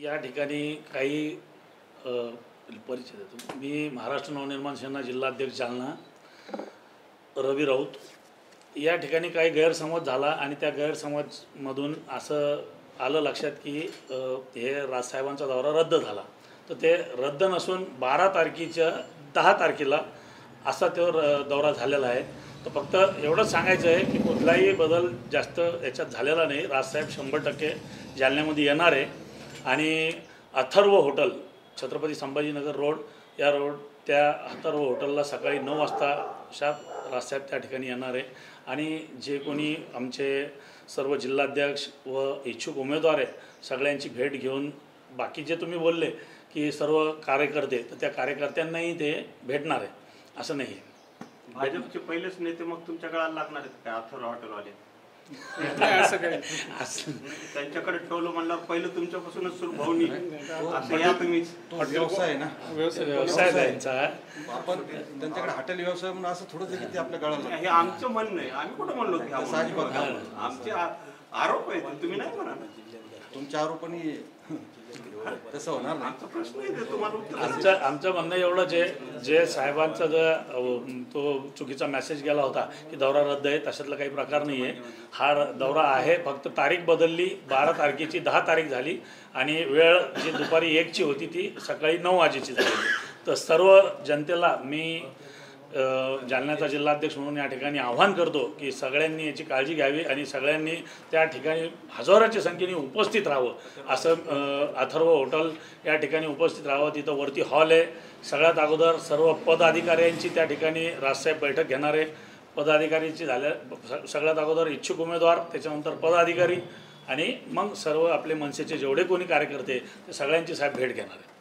या ठिकाणी काही परिचय देतो। मी महाराष्ट्र नवनिर्माण सेना जिल्हाध्यक्ष जालना रवी राऊत। या ठिकाणी काही गैरसमज झाला आणि त्या गैरसमजमधून असं आलं लक्षात की हे राजसाहेबांचा दौरा रद्द झाला। तर ते रद्द नसून 12 तारखेच्या 10 तारखेला असा तो दौरा झालेला आहे। तर फक्त एवढंच सांगायचं आहे की कुठलाही बदल जास्त याच्यात झालेला नाही। राजसाहेब 100% जालन्यामध्ये येणार आहे आणि अथर्व हॉटेल छत्रपती संभाजीनगर रोड या त्या अथर्व हॉटेलला सकाळी 9 वाजता राजसाहेब त्या ठिकाणी येणार आहे आणि जे कोणी आमचे सर्व जिल्हाध्यक्ष व इच्छुक उमेदवार आहेत सगळ्यांची भेट घेऊन बाकी जे तुम्ही बोलले की सर्व कार्यकर्ते तर त्या कार्यकर्त्यांनाही ते भेटणार आहे असं नाही। भाजपचे पहिलेच नेते मग तुमच्या गळाला लागणार आहेत का अथर्व हॉटेलवाले? असं काही त्यांच्याकडे ठेवलं म्हणलं पहिलं तुमच्यापासूनच सुरू भावनी असं या तुम्ही व्यवसाय आहे ना व्यवसाय त्यांचा आपण त्यांच्याकडे हॉटेल व्यवसाय म्हणून असं थोडंच की ते आपल्या गळाला हे आमचं म्हणणं आहे। आम्ही कुठं म्हणलो की आमचे आरोप आहे तुम्ही नाही म्हणा तुमच्या आरोपांनी तसं होणार नाही। प्रश्न आहे तुम्हाला आमचं म्हणणं एवढंच आहे जे साहेबांचा जो तो चुकीचा मेसेज गेला होता की दौरा रद्द आहे तशातला काही प्रकार नाही आहे। हा दौरा आहे फक्त तारीख बदलली 12 तारखेची 10 तारीख झाली आणि वेळ जी दुपारी 1ची होती ती सकाळी 9 वाजेची झाली। तर सर्व जनतेला मी जालन्याचा जिल्हाध्यक्ष म्हणून या ठिकाणी आवाहन करतो की सगळ्यांनी याची काळजी घ्यावी आणि सगळ्यांनी त्या ठिकाणी हजाराच्या संख्येने उपस्थित राहावं। असं अथर्व हॉटेल या ठिकाणी उपस्थित राहावं। तिथं वरती हॉल आहे। सगळ्यात अगोदर सर्व पदाधिकाऱ्यांची त्या ठिकाणी राजसाहेब बैठक घेणार आहे। पदाधिकाऱ्यांची झाल्या सगळ्यात अगोदर इच्छुक उमेदवार त्याच्यानंतर पदाधिकारी आणि मग सर्व आपले मनसेचे जेवढे कोणी कार्यकर्ते ते सगळ्यांची साहेब भेट घेणार आहे।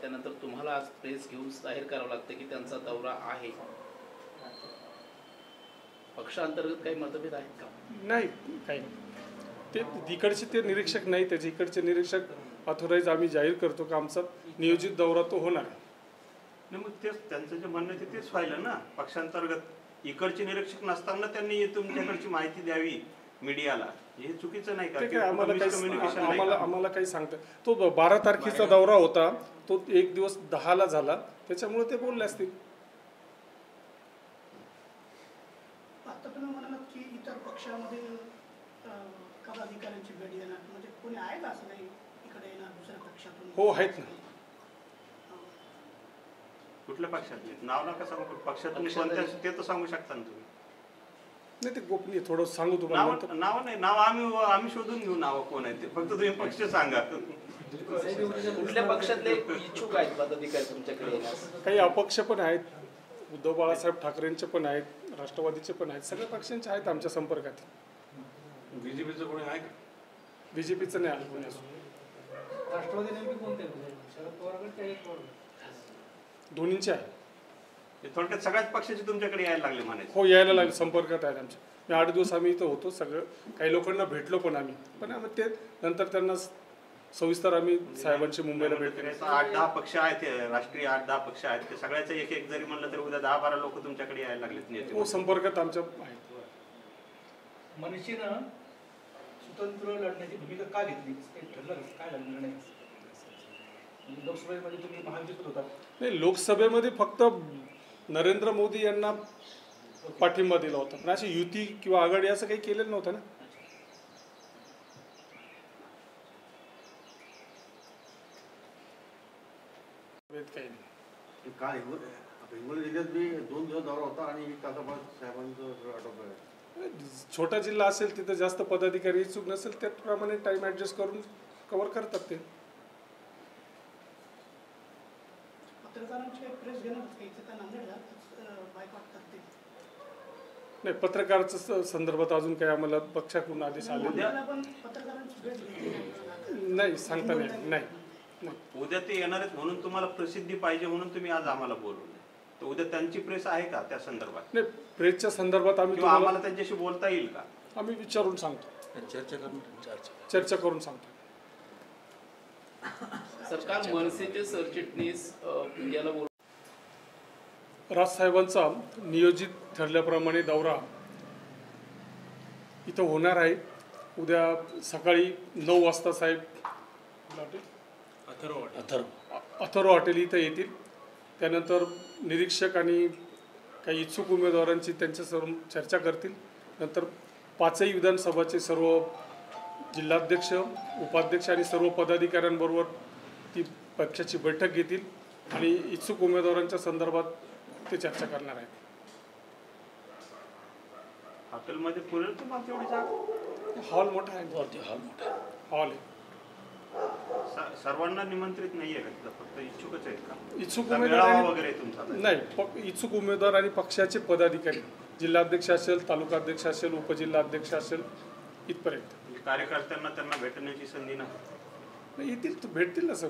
त्यानंतर तुम्हाला आज प्रेस घेऊन जाहीर करावं लागतं की त्यांचा दौरा आहे। पक्षांतर्गत काही मतभेद आहेत का? नाही काही ते इकडचे ते निरीक्षक नाही त्याचे इकडचे निरीक्षक ऑथोराईज आम्ही जाहीर करतो की आमचा नियोजित दौरा तो होणार नाही। मग तेच त्यांचं जे म्हणणं आहे तेच व्हायला ना पक्षांतर्गत इकडचे निरीक्षक नसताना त्यांनी तुमच्याकडची माहिती द्यावी मीडियाला हे चुकीचं नाही का? आम्हाला काही सांगतं तो 12 तारखेचा दौरा होता तो एक दिवस 10ला झाला त्याच्यामुळे ते बोलले असतील। आता तुम्ही म्हणालात की इतर पक्षामध्ये पदाधिकाऱ्यांची भेट घेणार म्हणजे कोणी आहे का असं नाही इकडे येणार दुसऱ्या पक्षातून? हो आहेत ना। कुठल्या पक्षातले नाव नका सांगू पक्षातून कोणत्या ते तर सांगू शकता ना तुम्ही? नाही ते गोपनीय थोडं सांगू तुम्हाला। नाव नाही नाव आम्ही शोधून घेऊ नाव कोण आहे ते फक्त तुम्ही पक्ष सांगा। कुठल्या पक्षातले इच्छुक आहेत पदाधिकारी तुमच्याकडे येण्यास? काही अपक्ष पण आहेत उद्धव बाळासाहेब ठाकरेंचे पण आहेत राष्ट्रवादीचे पण आहेत सगळ्या पक्षांचे आहेत आमच्या संपर्कात। बीजेपीचं कोणी आहे का? बीजेपीचं नाही आलं कोणी असून। राष्ट्रवादी नेमके कोणते शरद पवार दोन्हींचे आहे। थोडक्यात सगळ्याच पक्षाचे तुमच्याकडे यायला लागले म्हणायचं? हो यायला लागले संपर्कात आहेत आमच्या। मी 8 दिवस आम्ही इथं होतो सगळं काही लोकांना भेटलो पण आम्ही ते नंतर त्यांना सविस्तर आम्ही साहेबांची मुंबईला भेट केली। 8-10 पक्ष आहेत राष्ट्रीय 8-10 पक्ष आहेत ते सगळ्याचं एक जरी म्हणलं तरी उद्या 10-12 लोक तुमच्याकडे यायला लागलेत। हो संपर्कात आमच्या आहेत। मनसेनं स्वतंत्र लढण्याची भूमिका का घेतली ठरलं काय निर्णय? लोकसभेमध्ये तुम्ही महायुतीत होता नाही लोकसभेमध्ये फक्त नरेंद्र मोदी यांना पाठिंबा दिला होता पण अशी युती किंवा आघाडी असं काही केलेलं नव्हतं ना। काही नाही काय हिंगोली जिल्ह्यात बी 2 दिवस दौरा होता आणि 1 तासाभरात साहेबांचं आटोपलं। छोटा जिल्हा असेल तिथं जास्त पदाधिकारी इच्छुक नसेल त्याप्रमाणे टाइम ऍडजस्ट करून कव्हर करतात ते। नाही पत्रकाराच्या संदर्भात अजून काही आम्हाला पक्षाकडून आदेश आले नाही सांगता नाही। उद्या ते येणार आहेत म्हणून तुम्हाला प्रसिद्धी पाहिजे म्हणून तुम्ही आज आम्हाला बोलवले तर उद्या त्यांची प्रेस आहे का त्या संदर्भात? नाही प्रेसच्या संदर्भात आम्ही आम्हाला त्यांच्याशी बोलता येईल का? आम्ही विचारून सांगतो चर्चा करून सांगतो। सरकार मनसेचे सरचिटणीस याला राजसाहेबांचा नियोजित ठरल्याप्रमाणे दौरा इथं होणार आहे उद्या सकाळी 9 वाजता साहेब अथर्व अथर्व हॉटेल इथं येतील. त्यानंतर निरीक्षक आणि काही इच्छुक उमेदवारांची त्यांच्यासमोर चर्चा करतील. नंतर 5ही विधानसभाचे सर्व जिल्हाध्यक्ष, उपाध्यक्ष आणि सर्व पदाधिकाऱ्यांबरोबर ती पक्षाची बैठक घेतील आणि इच्छुक उमेदवारांच्या संदर्भात ते चर्चा करणार आहेत. हॉटेलमध्ये पुरेल तुम्हाला तेवढी जागा? हॉल मोठा आहे. वरती हॉल मोठा आहे. हॉल आहे. सर्वांना निमंत्रित नाहीये का तिथं? फक्त इच्छुकच आहेत का? इच्छुक का उमेदवार मेळावा वगैरे आहे तुमचा? नाही, इच्छुक उमेदवार आणि पक्षाचे पदाधिकारी, जिल्हाध्यक्ष असेल, तालुकाध्यक्ष असेल, उपजिल्हाध्यक्ष असेल, इथपर्यंत म्हणजे कार्यकर्त्यांना त्यांना भेटण्याची संधी नाही? येतील, तर भेटतील ना सर.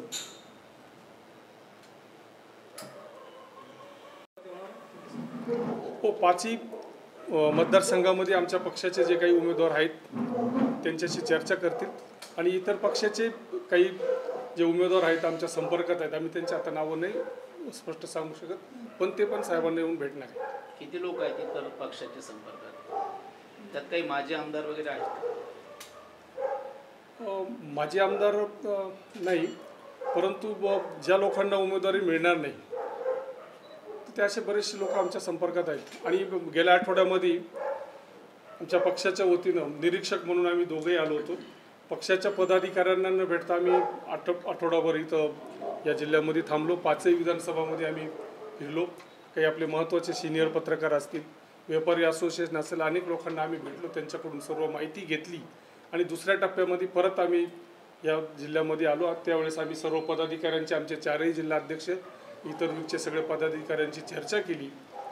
हो, 5ही मतदारसंघामध्ये आमच्या पक्षाचे जे काही उमेदवार आहेत त्यांच्याशी चर्चा करतील आणि इतर पक्षाचे काही जे उमेदवार आहेत आमच्या संपर्कात आहेत, आम्ही त्यांच्या आता नावं नाही स्पष्ट सांगू शकत, पण ते पण साहेबांना येऊन भेटणार आहे. किती लोक आहेत इतर पक्षाच्या संपर्कात? त्यात काही माजी आमदार वगैरे आहेत? माजी आमदार नाही, परंतु ज्या लोकांना उमेदवारी मिळणार नाही ते असे बरेचसे लोक आमच्या संपर्कात आहेत. आणि गेल्या आठवड्यामध्ये आमच्या पक्षाच्या वतीनं निरीक्षक म्हणून आम्ही दोघेही आलो होतो. पक्षाच्या पदाधिकाऱ्यांना न भेटता आम्ही आठवडाभर इथं या जिल्ह्यामध्ये थांबलो. 5ही विधानसभामध्ये आम्ही फिरलो. काही आपले महत्त्वाचे सिनियर पत्रकार असतील, व्यापारी असोसिएशन असेल, अनेक लोकांना आम्ही भेटलो, त्यांच्याकडून सर्व माहिती घेतली आणि दुसऱ्या टप्प्यामध्ये परत आम्ही या जिल्ह्यामध्ये आलो. त्यावेळेस आम्ही सर्व पदाधिकाऱ्यांचे, आमचे 4ही जिल्हाध्यक्ष, इतर विभागचे सगळे पदाधिकाऱ्यांची चर्चा केली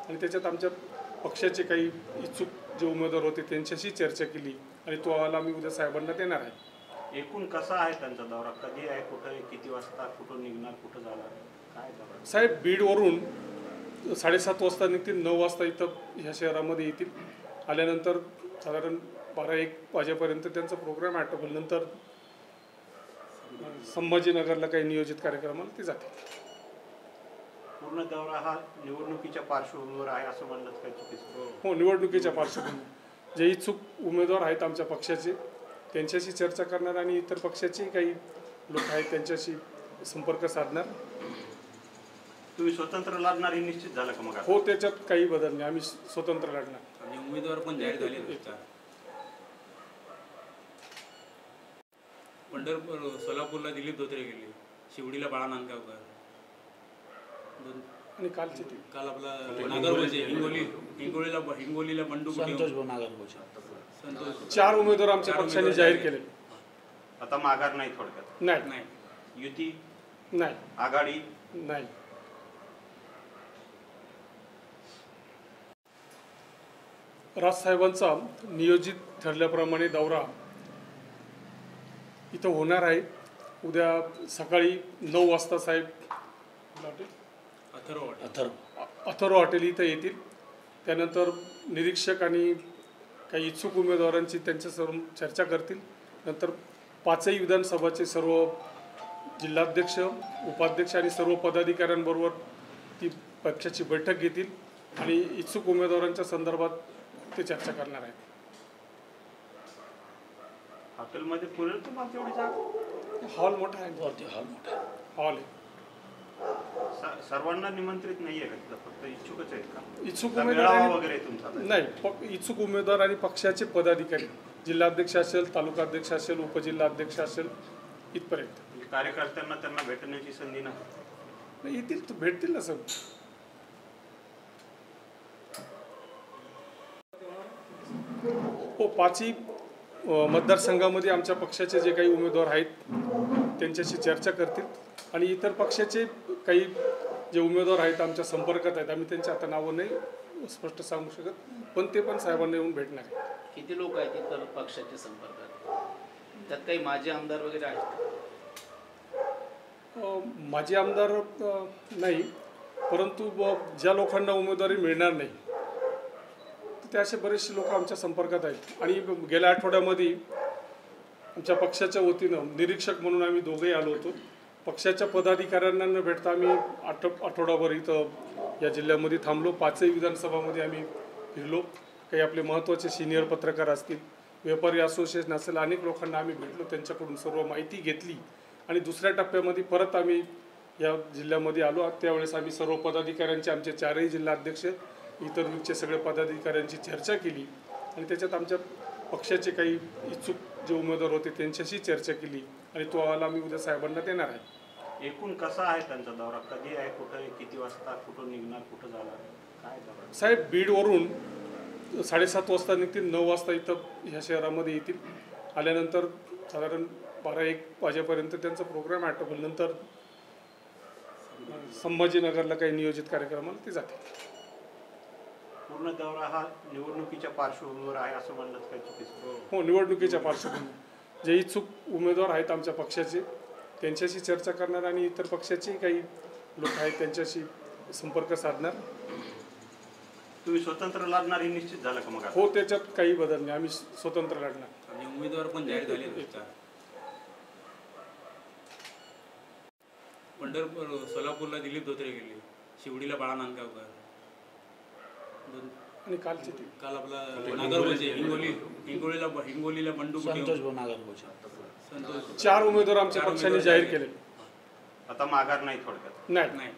आणि त्याच्यात आमच्या पक्षाचे काही इच्छुक जे उमेदवार होते त्यांच्याशी चर्चा केली आणि तो अहवाल आम्ही उद्या साहेबांना देणार आहे. एकूण कसा आहे त्यांचा दौरा? कधी आहे, कुठं आहे, किती वाजता, कुठं निघणार, कुठं जाणार, काय दौरा? साहेब बीडवरून 7:30 वाजता निघतील, 9 वाजता इथं ह्या शहरामध्ये येतील. आल्यानंतर साधारण 12-1 वाजेपर्यंत त्यांचा प्रोग्राम आटोपल. नंतर संभाजीनगरला काही नियोजित कार्यक्रमाला ते जातील. पूर्ण दौरा हा निवडणुकीच्या पार्श्वभूमीवर आहे असं म्हणलं काय चुकीचं? हो, निवडणुकीच्या पार्श्वभूमीवर जे इच्छुक उमेदवार आहेत आमच्या पक्षाचे त्यांच्याशी चर्चा करणार आणि इतर पक्षाचे काही लोक आहेत त्यांच्याशी संपर्क साधणार. तुम्ही स्वतंत्र लढणार हे निश्चित झालं का मग? हो, त्याच्यात काही बदल नाही, आम्ही स्वतंत्र लढणार. आणि उमेदवार पण जाहीर झाले. पंढरपूर, सोलापूरला दिलीप धोत्रे गेले, शिवडीला बाळा नांदगावकर आणि कालचे ते काल आपला नागरगोजे, हिंगोलीला बंडू संतोष नागरगोजे. संतोष. 4 उमेदवार आमच्या पक्षाने जाहीर केले. आता माघार नाही थोडक्यात? नाही, युती नाही, आघाडी नाही. राजसाहेबांचा नियोजित ठरल्याप्रमाणे दौरा इथं होणार आहे. उद्या सकाळी 9 वाजता साहेब अथर्व हॉटेल इथं येतील. त्यानंतर निरीक्षक आणि काही इच्छुक उमेदवारांची त्यांच्यासमोर चर्चा करतील. नंतर 5ही विधानसभाचे सर्व जिल्हाध्यक्ष, उपाध्यक्ष आणि सर्व पदाधिकाऱ्यांबरोबर ती पक्षाची बैठक घेतील आणि इच्छुक उमेदवारांच्या संदर्भात ते चर्चा करणार आहेत. हॉटेलमध्ये पुरेल तुम्हाला तेवढी जागा? हॉल मोठा आहे. वरती हॉल मोठा आहे. हॉल आहे. सर्वांना निमंत्रित नाहीये का तिथं? फक्त इच्छुकच आहेत का? इच्छुक का उमेदवार मेळावा वगैरे आहे तुमचा? नाही, इच्छुक उमेदवार आणि पक्षाचे पदाधिकारी, जिल्हाध्यक्ष असेल, तालुकाध्यक्ष असेल, उपजिल्हाध्यक्ष असेल, इथपर्यंत म्हणजे कार्यकर्त्यांना त्यांना भेटण्याची संधी नाही? येतील, तर भेटतील ना सर. हो, 5ही मतदारसंघामध्ये आमच्या पक्षाचे जे काही उमेदवार आहेत त्यांच्याशी चर्चा करतील आणि इतर पक्षाचे काही जे उमेदवार आहेत आमच्या संपर्कात आहेत, आम्ही त्यांच्या आता नावं नाही स्पष्ट सांगू शकत, पण ते पण साहेबांना येऊन भेटणार आहे. किती लोक आहेत इतर पक्षाच्या संपर्कात? त्यात काही माजी आमदार वगैरे आहेत? माजी आमदार नाही, परंतु ज्या लोकांना उमेदवारी मिळणार नाही ते असे बरेचसे लोक आमच्या संपर्कात आहेत. आणि गेल्या आठवड्यामध्ये आमच्या पक्षाच्या वतीनं निरीक्षक म्हणून आम्ही दोघेही आलो होतो. पक्षाच्या पदाधिकाऱ्यांना न भेटता आम्ही आठवडाभर इथं या जिल्ह्यामध्ये थांबलो. 5ही विधानसभामध्ये आम्ही फिरलो. काही आपले महत्त्वाचे सिनियर पत्रकार असतील, व्यापारी असोसिएशन असेल, अनेक लोकांना आम्ही भेटलो, त्यांच्याकडून सर्व माहिती घेतली आणि दुसऱ्या टप्प्यामध्ये परत आम्ही या जिल्ह्यामध्ये आलो. त्यावेळेस आम्ही सर्व पदाधिकाऱ्यांचे, आमचे 4ही जिल्हाध्यक्ष, इतर विभागचे सगळे पदाधिकाऱ्यांची चर्चा केली आणि त्याच्यात आमच्या पक्षाचे काही इच्छुक जे उमेदवार होते त्यांच्याशी चर्चा केली आणि तो अहवाल आम्ही उद्या साहेबांना देणार आहे. एकूण कसा आहे त्यांचा दौरा, कधी आहे, कुठं आहे, किती वाजता, कुठं निघणार, कुठं जाणार, काय दौरा? साहेब बीडवरून 7:30 वाजता निघतील, 9 वाजता इथं ह्या शहरामध्ये येतील. आल्यानंतर साधारण 12-1 वाजेपर्यंत त्यांचा प्रोग्राम आटोपल. नंतर संभाजीनगरला काही नियोजित कार्यक्रमाला ते जातील. पूर्ण दौरा हा निवडणुकीच्या पार्श्वभूमीवर आहे असं म्हणलं काय चुकीचं? हो, निवडणुकीच्या पार्श्वभूमीवर जे इच्छुक उमेदवार आहेत आमच्या पक्षाचे त्यांच्याशी चर्चा करणार आणि इतर पक्षाचे काही लोक आहेत त्यांच्याशी संपर्क साधणार. तुम्ही स्वतंत्र लढणार हे निश्चित झालं का मग आता? हो, त्याच्यात काही बदल नाही, आम्ही स्वतंत्र लढणार. आणि उमेदवार पण जाहीर झाले आहेत. पंढरपूर सोलापूरला दिलीप धोत्रे गेले, शिवडीला बाळा नांदगावकर, आणि कालचे ते काल आपला नागरगोजे, हिंगोलीला बंडू संतोष नागरगोजे. संतोष 4 उमेदवार आमच्या पक्षाने जाहीर केले. आता माघार नाही थोडक्यात. नाही, नाही.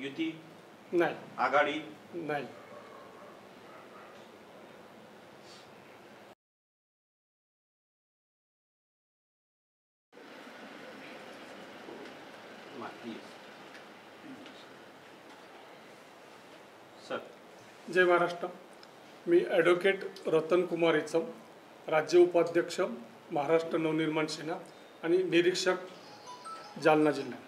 युती, नाही, आघाडी, नाही. सर. जय महाराष्ट्र. मी ॲडव्होकेट रतन कुमार इचम, राज्य उपाध्यक्ष महाराष्ट्र नवनिर्माण सेना आणि निरीक्षक जालना जिल्हा.